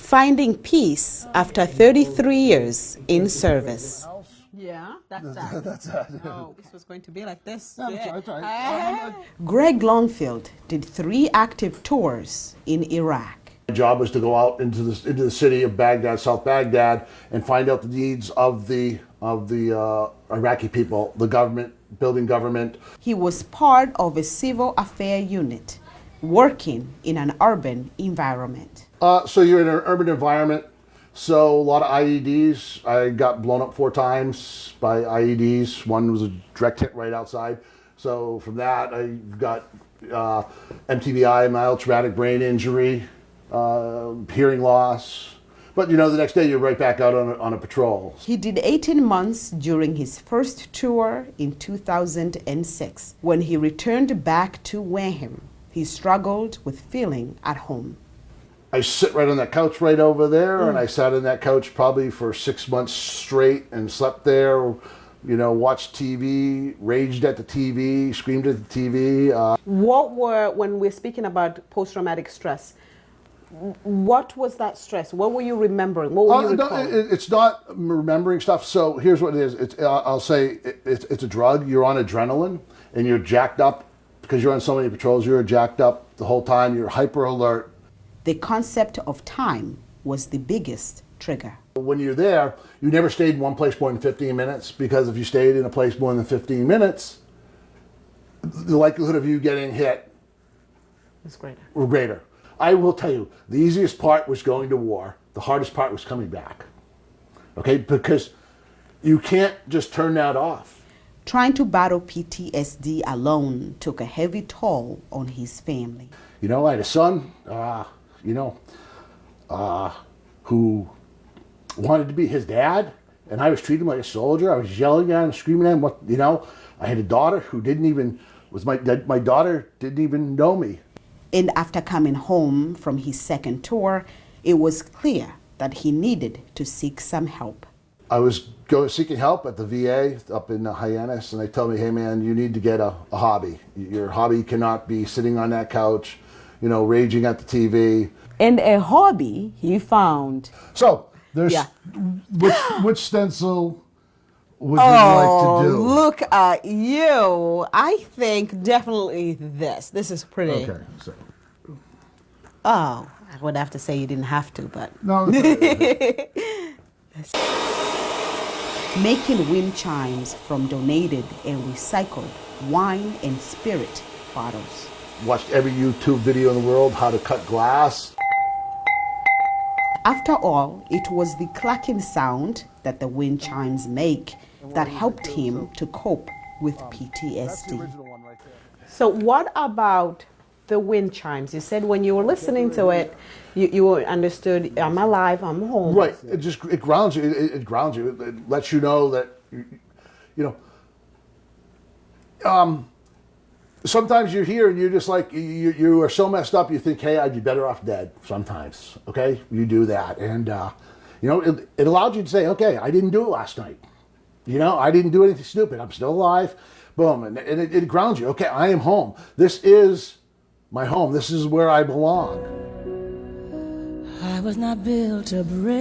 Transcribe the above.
Finding peace after 33 years in service. Yeah, that's that. That's that. Oh, this was going to be like this. No, that's all right. Greg Longfield did 3 active tours in Iraq. My job was to go out into the city of Baghdad, South Baghdad, and find out the needs of the Iraqi people, the government, building government. He was part of a civil affairs unit working in an urban environment. So you're in an urban environment, so a lot of IEDs. I got blown up 4 times by IEDs. One was a direct hit right outside. So from that, I got MTBI, mild traumatic brain injury, hearing loss. But you know, the next day you're right back out on a patrol. He did 18 months during his first tour in 2006. When he returned back to Wareham, he struggled with feeling at home. I sit right on that couch right over there, and I sat in that couch probably for 6 months straight and slept there, you know, watched TV, raged at the TV, screamed at the TV. When we're speaking about post-traumatic stress, what was that stress? What were you remembering? What were you recalling? It's not remembering stuff. So here's what it is. I'll say it's a drug. You're on adrenaline, and you're jacked up because you're on so many patrols. You're jacked up the whole time. You're hyper alert. The concept of time was the biggest trigger. When you're there, you never stayed in one place more than 15 minutes, because if you stayed in a place more than 15 minutes, the likelihood of you getting hit It's greater. were greater. I will tell you, the easiest part was going to war. The hardest part was coming back. Okay, because you can't just turn that off. Trying to battle PTSD alone took a heavy toll on his family. You know, I had a son, who wanted to be his dad, and I was treating him like a soldier. I was yelling at him, screaming at him. I had a daughter who my daughter didn't even know me. And after coming home from his second tour, it was clear that he needed to seek some help. I was seeking help at the VA up in Hyannis, and they told me, hey man, you need to get a hobby. Your hobby cannot be sitting on that couch, raging at the TV. And a hobby he found. So, there's which stencil would you like to do? Look at you. I think definitely this. This is pretty. Okay, so. Oh, I would have to say you didn't have to, but. No. Making wind chimes from donated and recycled wine and spirit bottles. Watched every YouTube video in the world, how to cut glass. After all, it was the clacking sound that the wind chimes make that helped him to cope with PTSD. So what about the wind chimes? You said when you were listening to it, you understood, I'm alive, I'm home. Right. It grounds you. It grounds you. It lets you know that, sometimes you're here and you're just like, you are so messed up, you think, hey, I'd be better off dead sometimes. Okay? You do that. And, it allowed you to say, okay, I didn't do it last night. I didn't do anything stupid. I'm still alive. Boom. And it grounds you. Okay, I am home. This is my home. This is where I belong. I was not built to break.